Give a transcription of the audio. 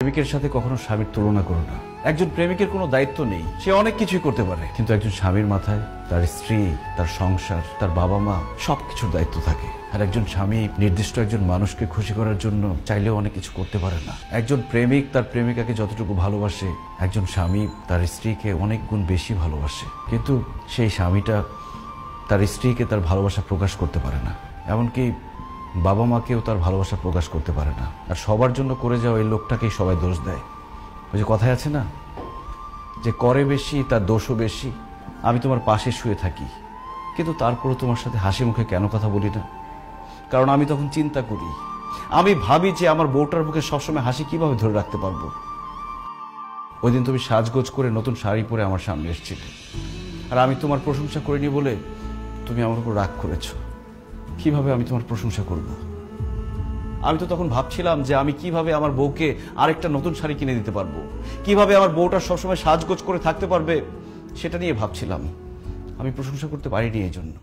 প্রেমিকের সাথে কখনো স্বামীর তুলনা করো না। একজন প্রেমিকের কোনো দায়িত্ব নেই, সে অনেক কিছুই করতে পারে, কিন্তু একজন স্বামীর মাথায় তার স্ত্রী, তার সংসার, তার বাবা মা সবকিছুর দায়িত্ব থাকে। আর একজন স্বামী নির্দিষ্ট একজন মানুষকে খুশি করার জন্য চাইলেও অনেক কিছু করতে পারে না। একজন প্রেমিক তার প্রেমিকাকে যতটুকু ভালোবাসে, একজন স্বামী তার স্ত্রীকে অনেক গুণ বেশি ভালোবাসে, কিন্তু সেই স্বামীটা তার স্ত্রীকে তার ভালোবাসা প্রকাশ করতে পারে না, এমনকি বাবা মাকেও তার ভালোবাসা প্রকাশ করতে পারে না। আর সবার জন্য করে যাওয়া এই লোকটাকেই সবাই দোষ দেয়। ওই যে কথায় আছে না, যে করে বেশি তার দোষও বেশি। আমি তোমার পাশে শুয়ে থাকি, কিন্তু তারপরও তোমার সাথে হাসি মুখে কেন কথা বলি না? কারণ আমি তখন চিন্তা করি, আমি ভাবি যে আমার বউটার মুখে সবসময় হাসি কিভাবে ধরে রাখতে পারবো। ওই দিন তুমি সাজগোজ করে নতুন শাড়ি পরে আমার সামনে এসেছিলে, আর আমি তোমার প্রশংসা করিনি বলে তুমি আমার উপর রাগ করেছো। কিভাবে আমি তোমার প্রশংসা করব? আমি তো তখন ভাবছিলাম যে আমি কিভাবে আমার বউকে আরেকটা নতুন শাড়ি কিনে দিতে পারবো, কিভাবে আমার বউটা সবসময় সাজগোজ করে থাকতে পারবে, সেটা নিয়ে ভাবছিলাম। আমি প্রশংসা করতে পারিনি এই জন্য।